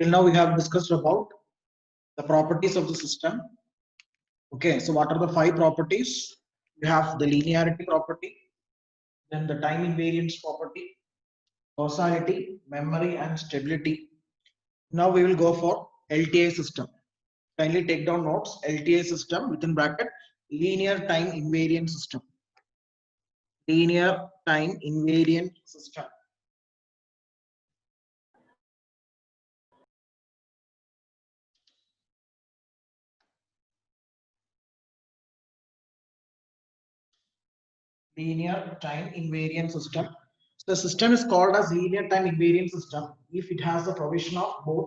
Till now we have discussed about the properties of the system. Okay, so what are the 5 properties? We have the linearity property, then the time invariance property, causality, memory, and stability. Now we will go for LTI system. Kindly take down notes. LTI system within bracket linear time invariant system. Linear time invariant system. Linear time invariant system. So the system is called as linear time invariant system if it has the provision of both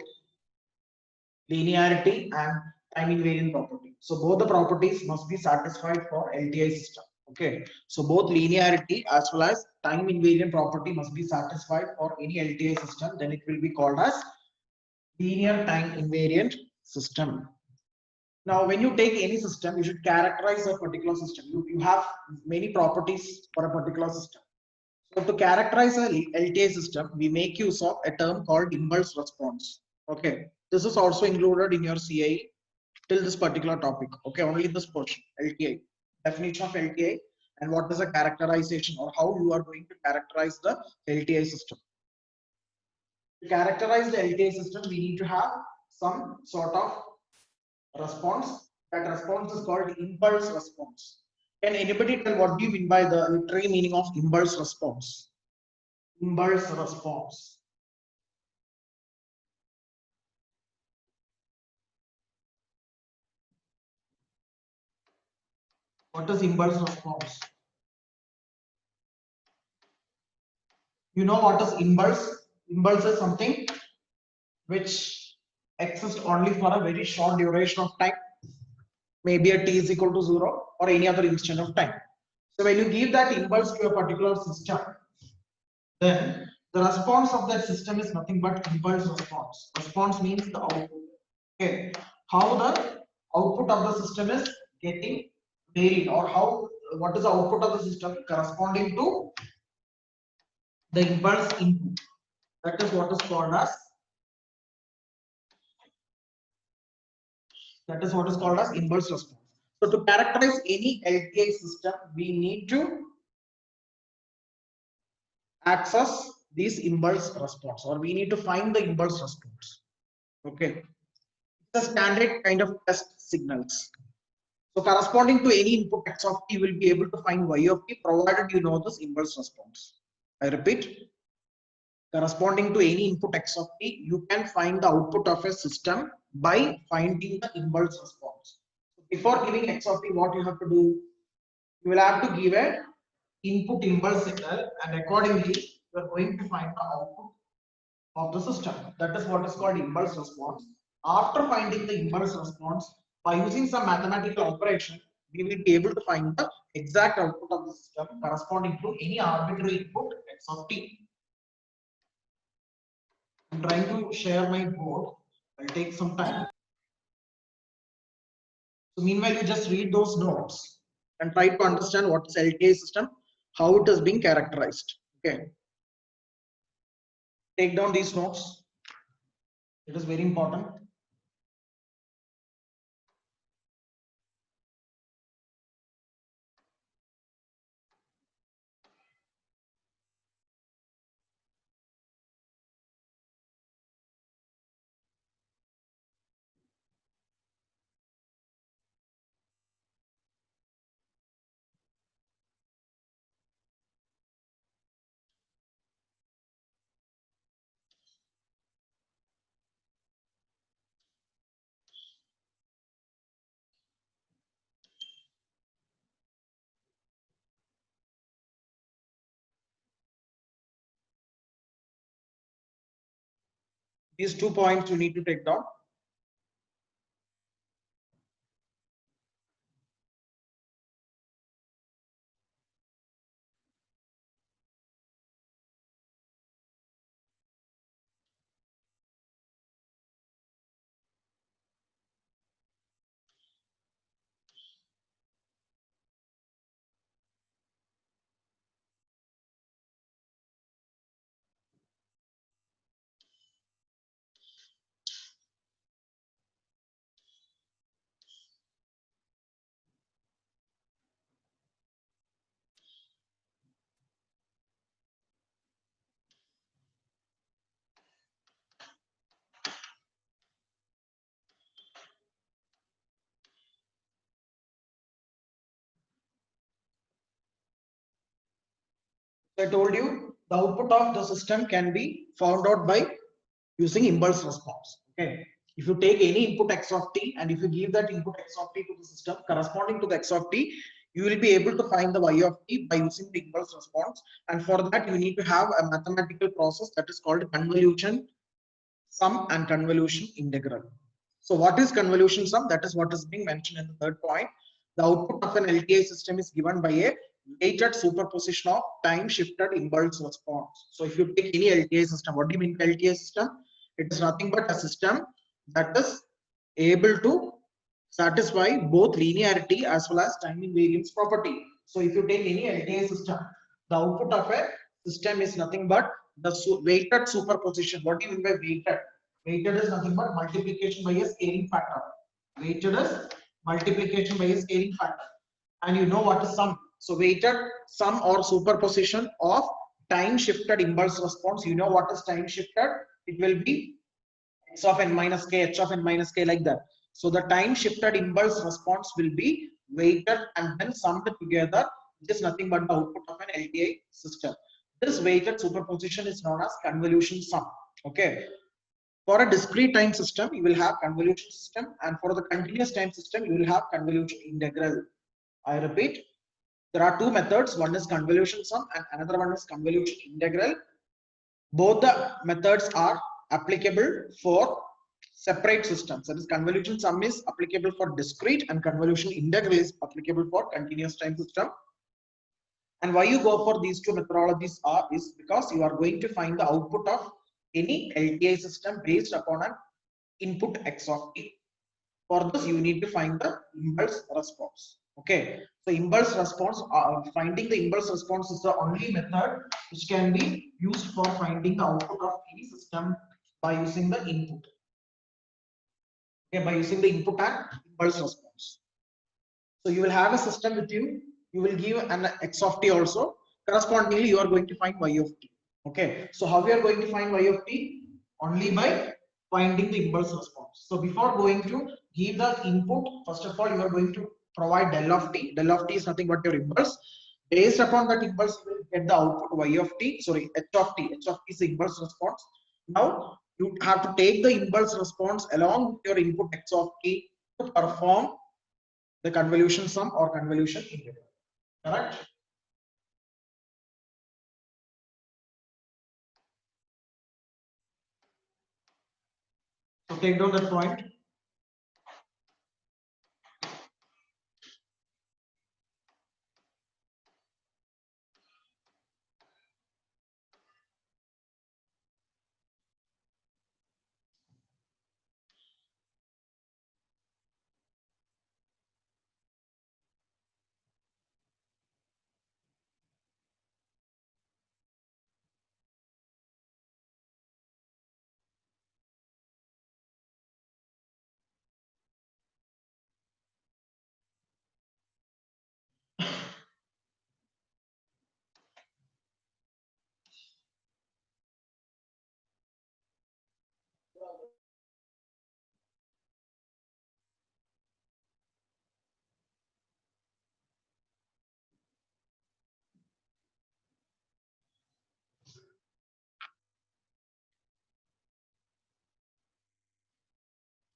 linearity and time invariant property. So both the properties must be satisfied for LTI system. Okay. So both linearity as well as time invariant property must be satisfied for any LTI system. Then it will be called as linear time invariant system. Now, when you take any system, you should characterize a particular system. You have many properties for a particular system. So to characterize a LTI system, we make use of a term called impulse response. Okay, this is also included in your CI till this particular topic. Okay, only this portion, LTI, definition of LTI, and what is the characterization or how you are going to characterize the LTI system. To characterize the LTI system, we need to have some sort of response. That response is called impulse response. Can anybody tell what do you mean by the literary meaning of impulse response? Impulse response. What is impulse response? You know what is impulse? Impulse is something which exists only for a very short duration of time. Maybe a t is equal to 0 or any other instant of time. So when you give that impulse to a particular system, then the response of that system is nothing but impulse response. Response means the output. Okay, how the output of the system is getting varied, or how what is the output of the system corresponding to the impulse input. That is what is called as impulse response. So to characterize any LTI system, we need to access these impulse response, or we need to find the impulse response. Okay, it's a standard kind of test signals. So corresponding to any input x of t, will be able to find y of t provided you know this impulse response. I repeat, corresponding to any input x of t, you can find the output of a system by finding the impulse response. So before giving x of t, what you have to do? You will have to give a input impulse signal, and accordingly you are going to find the output of the system. That is what is called impulse response. After finding the impulse response, by using some mathematical operation, we will be able to find the exact output of the system corresponding to any arbitrary input x of t. I'm trying to share my board. I'll take some time. So meanwhile, you just read those notes and try to understand what is LTI system, how it is being characterized. Okay. Take down these notes. It is very important. These 2 points you need to take down. I told you the output of the system can be found out by using impulse response. Okay. If you take any input x of t and if you give that input x of t to the system corresponding to the x of t, you will be able to find the y of t by using the impulse response. And for that, you need to have a mathematical process that is called convolution sum and convolution integral. So what is convolution sum? That is what is being mentioned in the third point. The output of an LTI system is given by a weighted superposition of time shifted impulse response. So if you take any LTI system, what do you mean by LTI system? It is nothing but a system that is able to satisfy both linearity as well as time invariance property. So if you take any LTI system, the output of a system is nothing but the weighted superposition. What do you mean by weighted? Weighted is nothing but multiplication by a scaling factor. Weighted is multiplication by a scaling factor. And you know what is sum. So weighted sum or superposition of time shifted impulse response. You know what is time shifted? It will be x of n minus k, h of n minus k, like that. So the time shifted impulse response will be weighted and then summed together, which is nothing but the output of an LTI system. This weighted superposition is known as convolution sum. Okay. For a discrete time system, you will have convolution system, and for the continuous time system, you will have convolution integral. I repeat, there are two methods. One is convolution sum and another one is convolution integral. Both the methods are applicable for separate systems. That is, convolution sum is applicable for discrete and convolution integral is applicable for continuous time system. And why you go for these two methodologies is because you are going to find the output of any LTI system based upon an input x of t. For this, you need to find the impulse response. Okay, so impulse response, finding the impulse response is the only method which can be used for finding the output of any system by using the input. Okay, by using the input and impulse response. So you will have a system with you. You will give an x of t also. Correspondingly, you are going to find y of t. Okay, so how we are going to find y of t? Only by finding the impulse response. So before going to give the input, first of all, you are going to provide del of t. Del of t is nothing but your impulse. Based upon that impulse, you will get the output y of t. Sorry, h of t. H of t is the impulse response. Now you have to take the impulse response along with your input x of t to perform the convolution sum or convolution integral. Correct? So take down that point.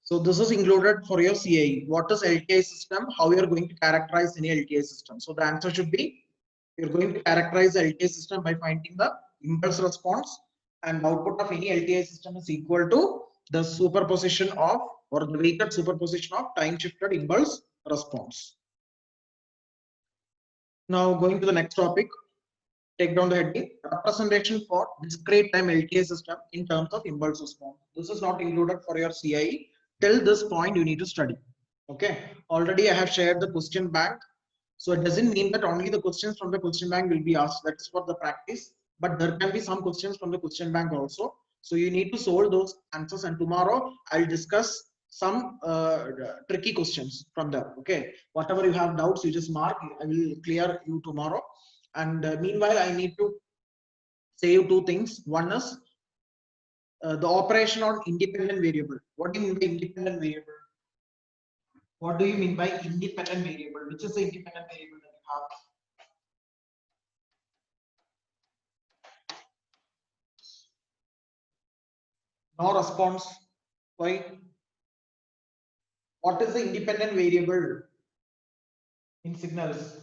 So this is included for your CAE. What is LTI system? How you are going to characterize any LTI system? So the answer should be, you're going to characterize the LTI system by finding the impulse response, and output of any LTI system is equal to the superposition of or the weighted superposition of time shifted impulse response. Now going to the next topic, take down the heading, representation for discrete time LTI system in terms of impulse response. This is not included for your CIE. Till this point you need to study. Okay, already I have shared the question bank, so it doesn't mean that only the questions from the question bank will be asked. That is for the practice, but there can be some questions from the question bank also. So you need to solve those answers, and tomorrow I'll discuss some tricky questions from there. Okay, whatever you have doubts, you just mark. I will clear you tomorrow. And meanwhile, I need to say you two things. One is the operation on independent variable. What do you mean by independent variable? What do you mean by independent variable? Which is the independent variable that you have? No response. Why? What is the independent variable in signals?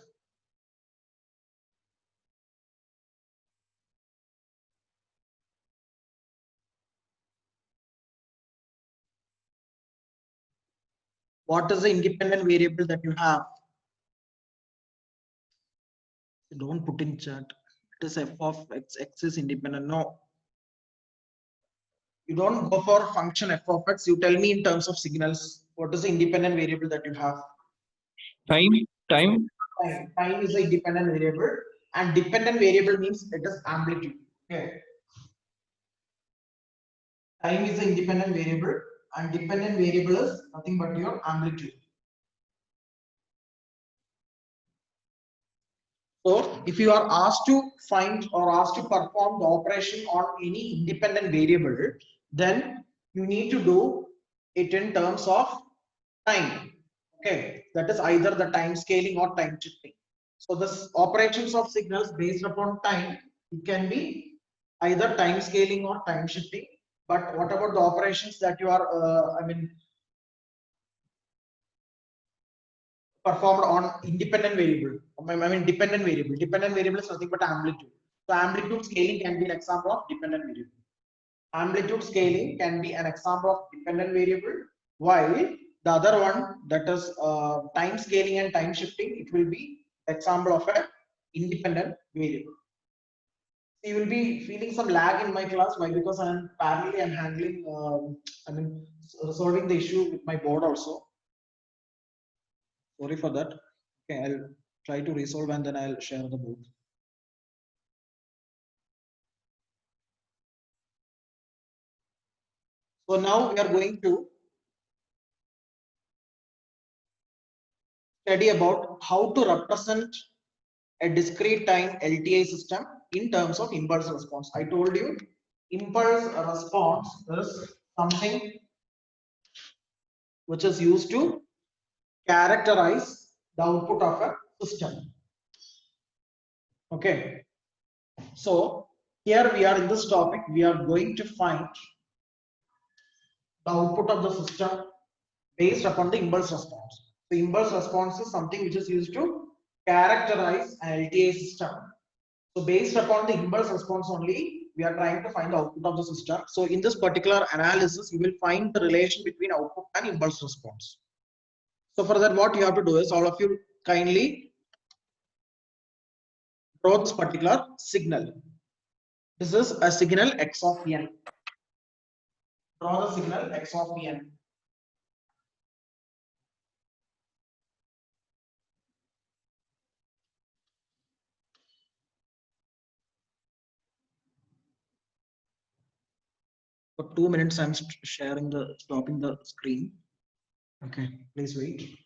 What is the independent variable that you have? Don't put in chat. It is f of x. X is independent. No. You don't go for function f of x. You tell me in terms of signals. What is the independent variable that you have? Time. Time is the independent variable, and dependent variable means it is amplitude. Okay. Time is the independent variable, and dependent variable is nothing but your amplitude. So if you are asked to find or asked to perform the operation on any independent variable, then you need to do it in terms of time. Okay, that is either the time scaling or time shifting. So this operations of signals based upon time, it can be either time scaling or time shifting. But what about the operations that you are, performed on independent variable? I mean dependent variable. Dependent variable is nothing but amplitude. So amplitude scaling can be an example of dependent variable. Amplitude scaling can be an example of dependent variable, while the other one, that is time scaling and time shifting, it will be example of a independent variable. You will be feeling some lag in my class. Why? Because I'm parallelly I'm handling, resolving the issue with my board also. Sorry for that. Okay, I'll try to resolve and then I'll share the board. So now we are going to study about how to represent a discrete time LTI system in terms of impulse response. I told you impulse response is something which is used to characterize the output of a system. Okay, so here we are in this topic, we are going to find the output of the system based upon the impulse response. The impulse response is something which is used to characterize an LTI system. So based upon the impulse response only, we are trying to find the output of the system. So in this particular analysis, you will find the relation between output and impulse response. So for that, what you have to do is all of you kindly draw this particular signal. This is a signal x of n. Draw the signal x of n. For 2 minutes, I'm stopping the screen. Okay, please wait.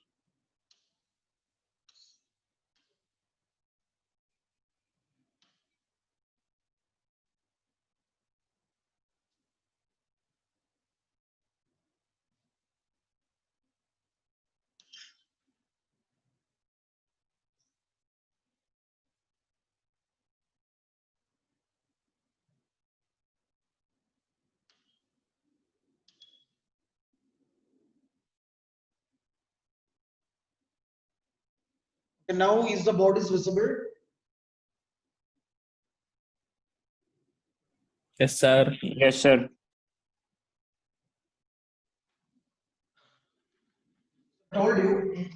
And now is the board is visible? Yes, sir. Yes, sir. Told you,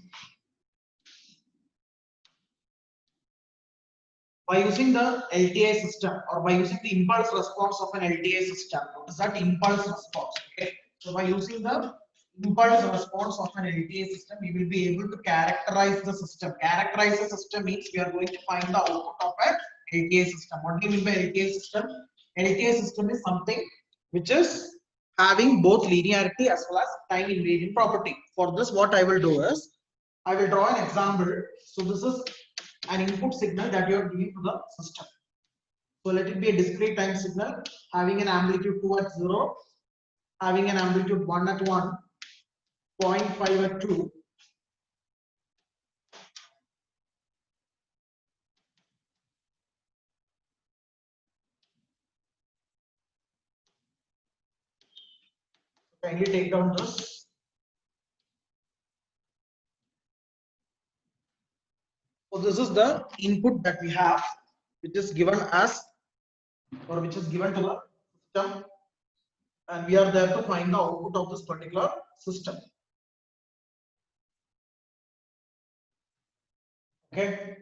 by using the LTI system or by using the impulse response of an LTI system. What is that impulse response? Okay. So by using the impulse response of an LTI system, we will be able to characterize the system. Characterize the system means we are going to find the output of an LTI system. What do you mean by LTI system? LTI system is something which is having both linearity as well as time invariant property. For this, what I will do is I will draw an example. So this is an input signal that you are giving to the system. So let it be a discrete time signal having an amplitude 2 at 0, having an amplitude 1 at 1, 0.5 at 2. Kindly take down this. So this is the input that we have, which is given as, or which is given to the system, and we are there to find the output of this particular system. Okay.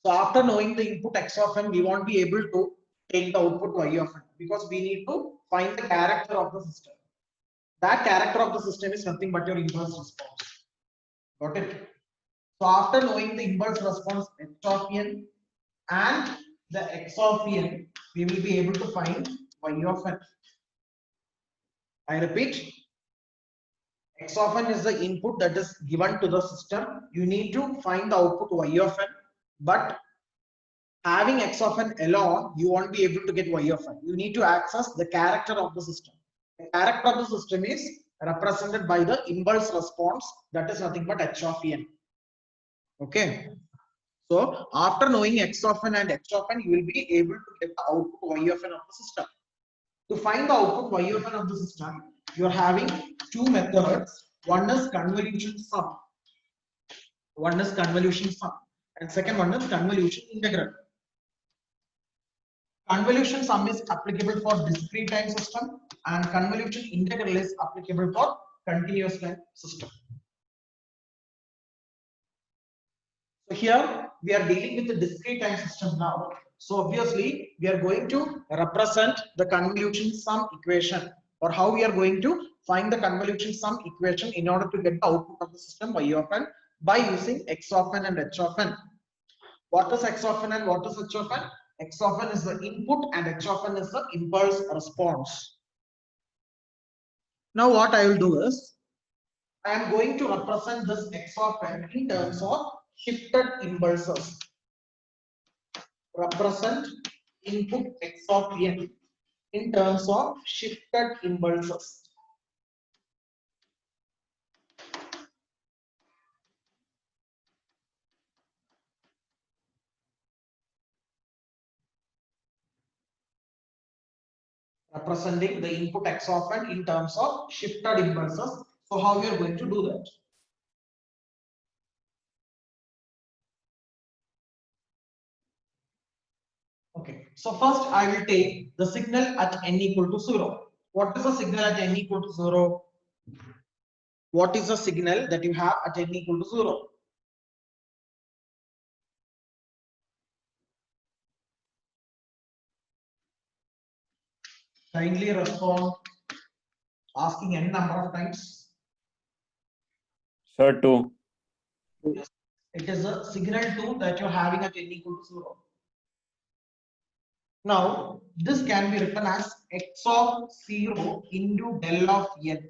So after knowing the input x of n, we won't be able to take the output y of n, because we need to find the character of the system. That character of the system is nothing but your impulse response. Got it? So after knowing the impulse response h of n and the x of n, we will be able to find y of n. I repeat, x of n is the input that is given to the system. You need to find the output y of n, but having x of n alone, you won't be able to get y of n. You need to access the character of the system. The character of the system is represented by the impulse response, that is nothing but h of n. Okay. So after knowing x of n and h of n, you will be able to get the output y of n of the system. To find the output y of n of the system, you are having two methods. One is convolution sum. One is convolution sum, and second one is convolution integral. Convolution sum is applicable for discrete time system, and convolution integral is applicable for continuous time system. So here we are dealing with the discrete time system now. So obviously we are going to represent the convolution sum equation, or how we are going to find the convolution sum equation in order to get the output of the system y of n by using x of n and h of n. What is x of n and what is h of n? X of n is the input and h of n is the impulse response. Now what I will do is, I am going to represent this x of n in terms of shifted impulses. Represent input x of n in terms of shifted impulses. Representing the input x of n in terms of shifted impulses. So how we are going to do that? Okay, so first I will take the signal at n equal to 0. What is the signal at n equal to 0? What is the signal that you have at n equal to 0? Kindly respond, asking n number of times. Sir, 2. Yes. It is a signal 2 that you're having at n equal to 0. Now, this can be written as x of 0 into del of n.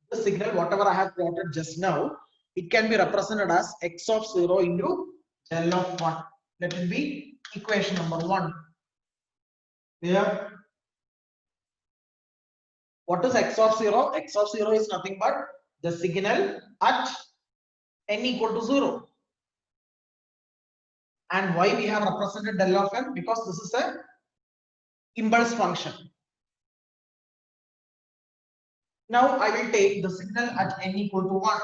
The signal, whatever I have plotted just now, it can be represented as x of 0 into del of 1. Let it be equation number 1. Here, what is x of 0? X of 0 is nothing but the signal at n equal to 0. And why we have represented del of n? Because this is a impulse function. Now I will take the signal at n equal to 1.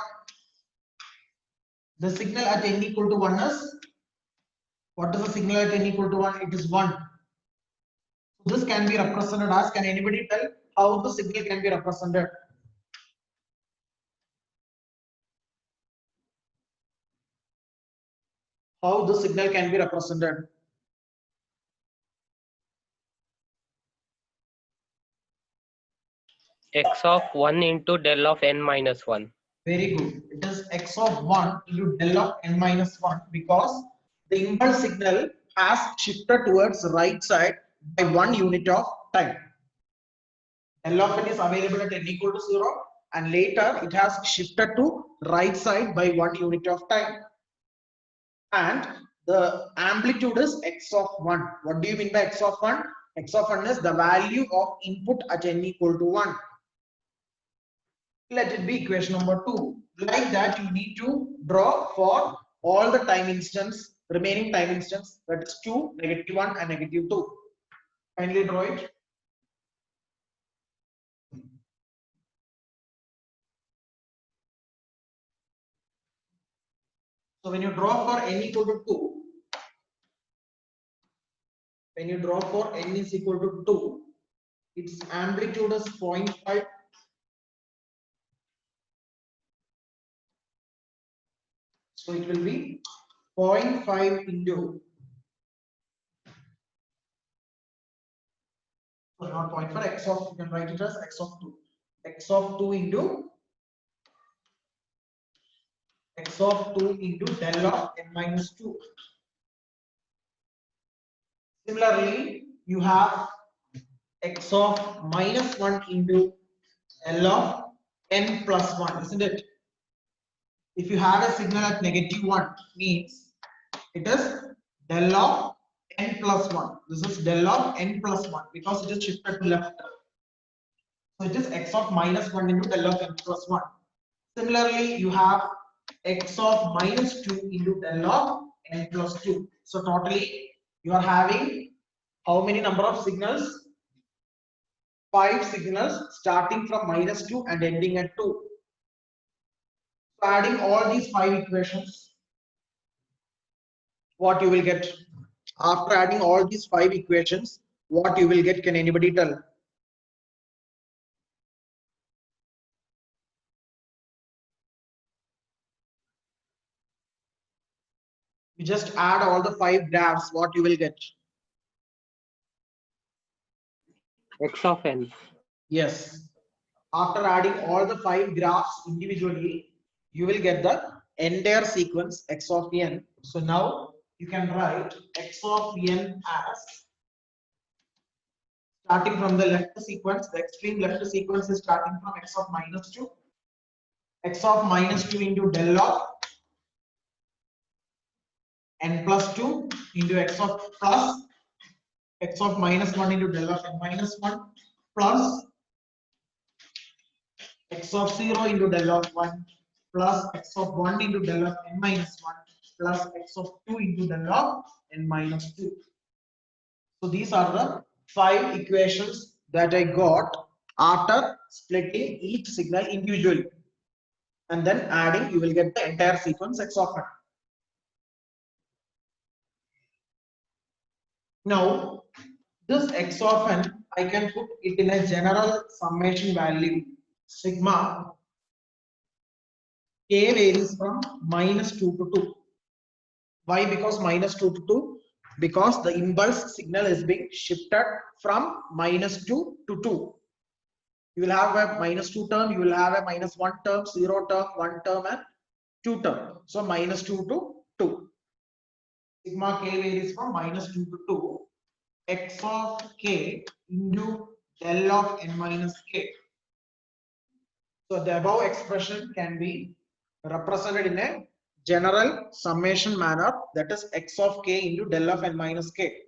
The signal at n equal to 1 is, what is the signal at n equal to 1? It is 1. So this can be represented as, can anybody tell how the signal can be represented? How the signal can be represented? X of 1 into del of n minus 1. Very good. It is x of 1 into del of n minus 1, because the impulse signal has shifted towards the right side by 1 unit of time. Del of n is available at n equal to 0, and later it has shifted to right side by 1 unit of time. And the amplitude is x of 1. What do you mean by x of 1? X of 1 is the value of input at n equal to 1. Let it be equation number 2. Like that, you need to draw for all the time instance, remaining time instance, that is 2, -1 and -2. Kindly draw it. So when you draw for n equal to 2, when you draw for n is equal to 2, its amplitude is 0.5. So it will be 0.5 into, so not 0.5, x of, you can write it as x of 2. X of 2 into del of n minus 2. Similarly, you have x of minus 1 into L of n plus 1, isn't it? If you have a signal at -1, means it is del of n plus 1. This is del of n plus 1 because it is shifted to left. So it is x of minus 1 into del of n plus 1. Similarly, you have x of minus 2 into del of n plus 2. So totally, you are having how many number of signals? 5 signals starting from -2 and ending at 2. So adding all these 5 equations, what you will get? After adding all these 5 equations, what you will get? Can anybody tell? You just add all the 5 graphs, what you will get? X of n. Yes. After adding all the 5 graphs individually, you will get the entire sequence x of n. So now you can write x of n as, starting from the left sequence, the extreme left sequence is starting from x of minus 2. X of minus 2 into del of n plus 2 into x of plus x of minus 1 into del of n minus 1 plus x of 0 into del of 1 plus x of 1 into del of n minus 1 plus x of 2 into del of n minus 2. So these are the 5 equations that I got after splitting each signal individually. And then adding, you will get the entire sequence x of n. Now, this x of n, I can put it in a general summation value. Sigma k varies from -2 to 2. Why? Because -2 to 2? Because the impulse signal is being shifted from -2 to 2. You will have a -2 term, you will have a -1 term, 0 term, 1 term, and 2 term. So -2 to 2. Sigma k varies from -2 to 2. X of k into del of n minus k. So the above expression can be represented in a general summation manner, that is x of k into del of n minus k.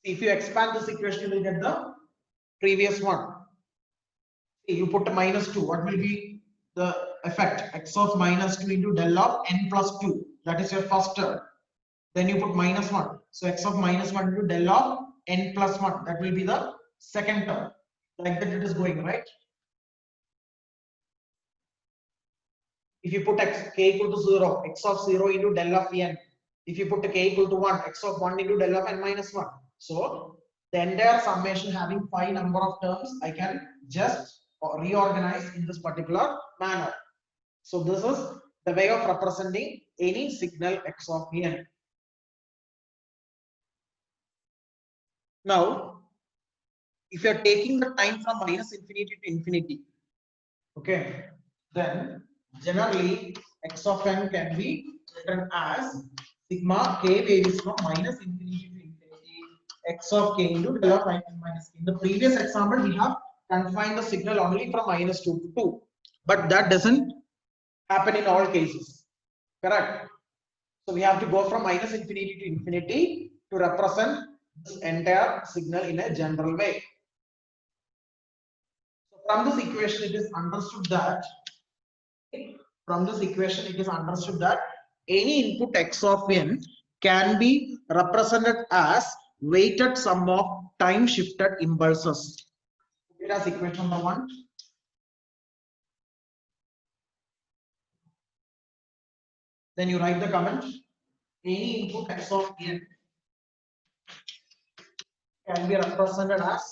If you expand this equation, you will get the previous one. You put -2, what will be the effect? X of -2 into del of n plus 2, that is your first term. Then you put -1, so x of -1 into del of n plus 1, that will be the second term. Like that it is going, right? If you put k equal to 0, x of 0 into del of n. If you put k equal to 1, x of 1 into del of n minus 1. So the entire summation having 5 number of terms, I can just reorganize in this particular manner. So this is the way of representing any signal x of n. Now, if you are taking the time from -infinity to infinity, okay, then generally x of n can be written as sigma k varies from -infinity to infinity x of k into del of n minus k. In the previous example, we have confined the signal only from -2 to 2, but that doesn't happen in all cases, correct? So we have to go from -infinity to infinity to represent this entire signal in a general way. So from this equation, it is understood that any input x of n can be represented as weighted sum of time shifted impulses. It has equation number 1. Then you write the comment. Any input x of n can be represented as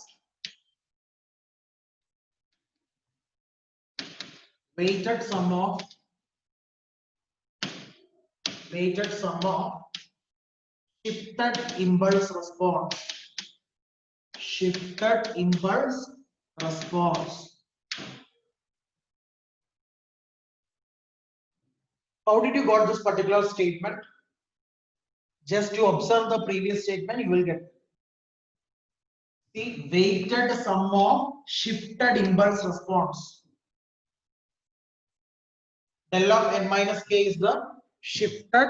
weighted sum of shifted impulse response. Shifted impulse response. How did you got this particular statement? Just to observe the previous statement, you will get the weighted sum of shifted impulse response. Del of n minus k is the shifted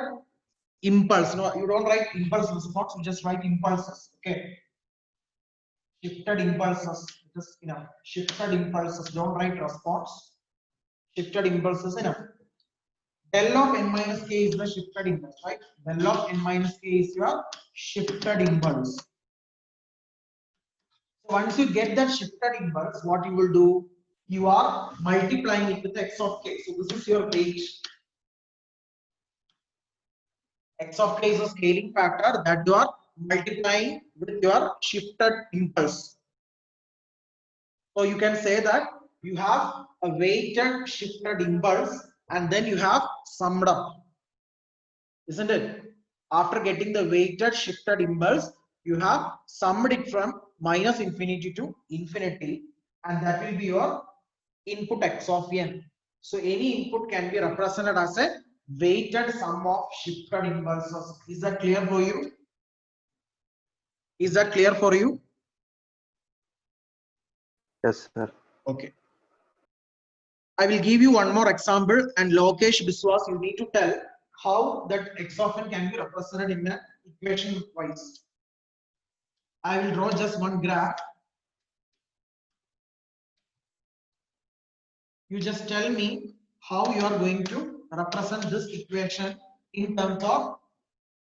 impulse. No, you don't write impulse response, you just write impulses. Okay. Shifted impulses, just enough. Shifted impulses, don't write response. Shifted impulses enough. Del of n minus k is the shifted impulse, right? Del of n minus k is your shifted impulse. So once you get that shifted impulse, what you will do? You are multiplying it with x of k. So this is your weight. X of k is a scaling factor that you are multiplying with your shifted impulse. So you can say that you have a weighted shifted impulse and then you have summed up, isn't it? After getting the weighted shifted impulse, you have summed it from minus infinity to infinity, and that will be your input x of n. So any input can be represented as a weighted sum of shifted impulses. Is that clear for you? Is that clear for you? Yes, sir. Okay. I will give you one more example, and Lokesh Biswas, you need to tell how that x of n can be represented in an equation wise. I will draw just one graph. You just tell me how you are going to represent this equation in terms of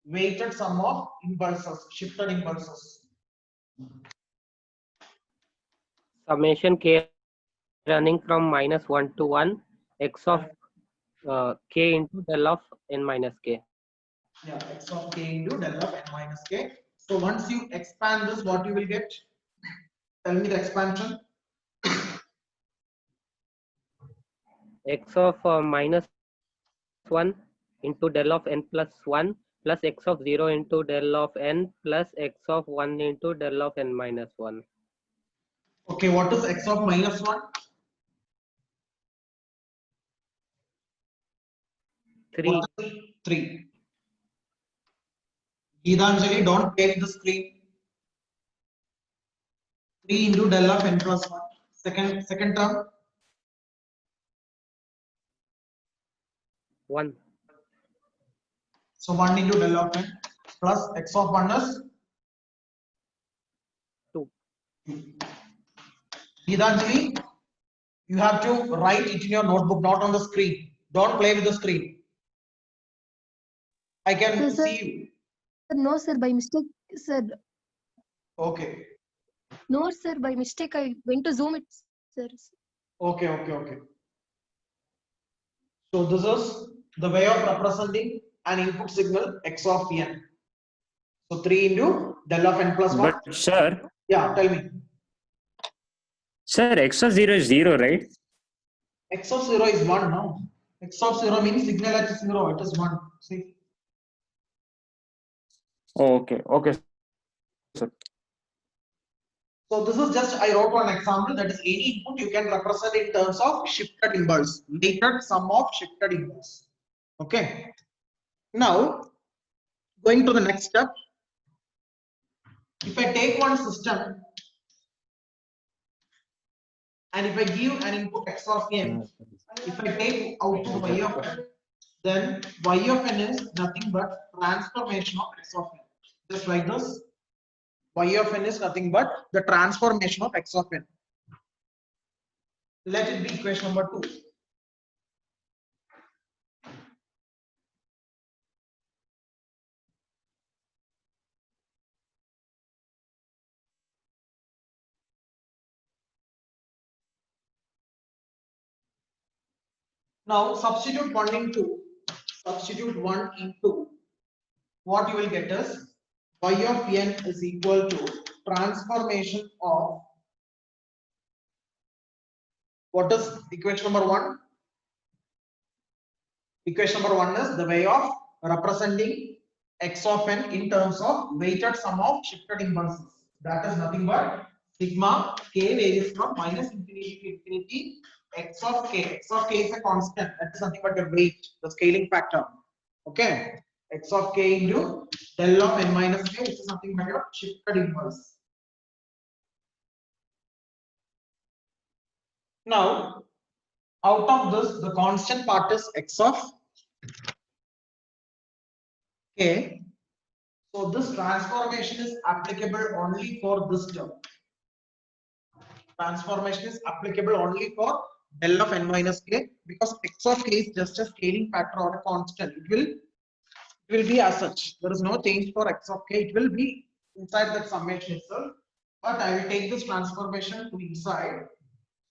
weighted sum of impulses, shifted impulses. Summation k running from -1 to 1 x of k into del of n minus k. Yeah, x of k into del of n minus k. So once you expand this, what you will get? Tell me the expansion. X of -1 into del of n plus 1 plus x of 0 into del of n plus x of 1 into del of n minus 1. Okay, what is x of minus 1? 3. 3. Geetanjali, don't play with the screen. 3 into del of n plus 1. Second term. 1. So 1 into del of n plus x of 1 is 2. Geetanjali, you have to write it in your notebook, not on the screen. Don't play with the screen. I can Sir, see you. no, sir, by mistake, sir. Okay. No, sir, by mistake, I went to Zoom it, sir. Okay. So this is the way of representing an input signal x of n. So 3 into del of n plus 1. But sir, Yeah, tell me. sir, x of 0 is 0, right? X of 0 is 1 now. X of 0 means signal at 0, it is 1. See. Oh, okay, sir. So this is just, I wrote one example, that is any input you can represent in terms of shifted impulse, weighted sum of shifted impulse. Okay. Now, going to the next step. If I take one system and if I give an input x of n, if I take output y of n, then y of n is nothing but transformation of x of n. Just like this, y of n is nothing but the transformation of x of n. Let it be equation number 2. Now substitute 1 in 2. substitute 1 into, what you will get is y of n is equal to transformation of, what is equation number 1? Equation number 1 is the way of representing x of n in terms of weighted sum of shifted impulses. That is nothing but sigma k varies from minus infinity to infinity x of k. X of k is a constant. That is nothing but your weight, the scaling factor. Okay. X of k into del of n minus k, which is nothing but your shifted impulse. Now, out of this, the constant part is x of k. So this transformation is applicable only for this term. Transformation is applicable only for del of n minus k, because x of k is just a scaling factor or a constant. It will be as such. There is no change for x of k. It will be inside that summation itself. But I will take this transformation to inside.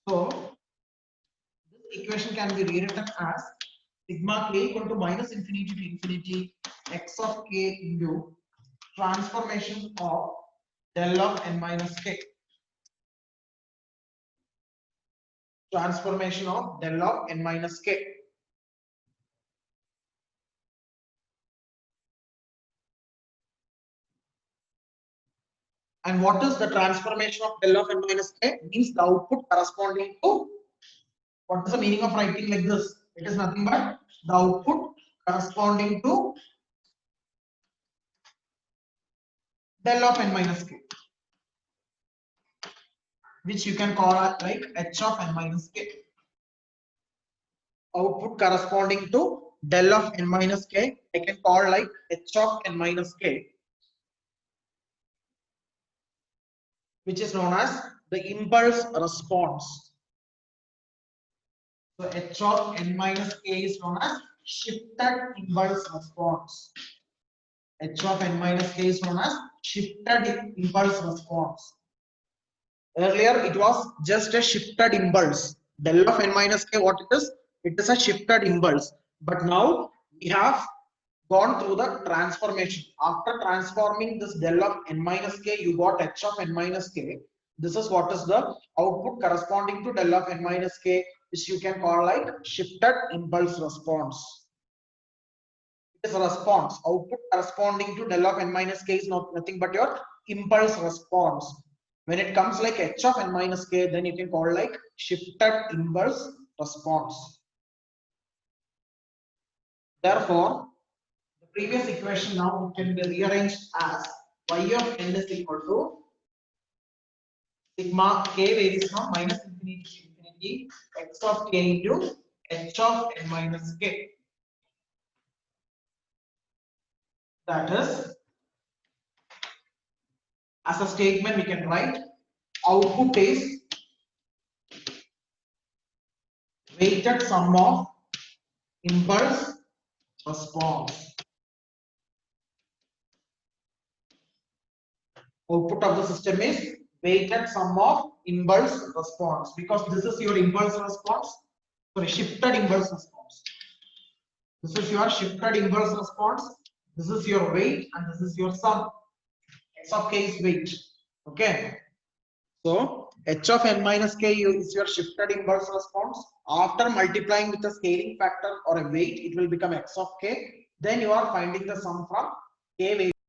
So this equation can be rewritten as sigma k equal to minus infinity to infinity x of k into transformation of del of n minus k. Transformation of del of n minus k. And what is the transformation of del of n minus k? Means the output corresponding to, what is the meaning of writing like this? It is nothing but the output corresponding to del of n minus k, which you can call like h of n minus k. Output corresponding to del of n minus k, I can call like h of n minus k, which is known as the impulse response. So h of n minus k is known as shifted impulse response. H of n minus k is known as shifted impulse response. Earlier it was just a shifted impulse. Del of n minus k, what it is? It is a shifted impulse. But now we have gone through the transformation. After transforming this del of n minus k, you got h of n minus k. This is what is the output corresponding to del of n minus k, which you can call like shifted impulse response. It is a response. Output corresponding to del of n minus k is nothing but your impulse response. When it comes like h of n minus k, then you can call like shifted impulse response. Therefore, the previous equation now can be rearranged as y of n is equal to sigma k varies from minus infinity to infinity x of k into h of n minus k. That is, as a statement we can write, output is weighted sum of impulse response. Output of the system is weighted sum of impulse response, because this is your impulse response, sorry, shifted impulse response. This is your shifted impulse response. This is your weight and this is your sum. X of k is weight. Okay. So h of n minus k is your shifted impulse response. After multiplying with a scaling factor or a weight, it will become x of k. Then you are finding the sum from k weight.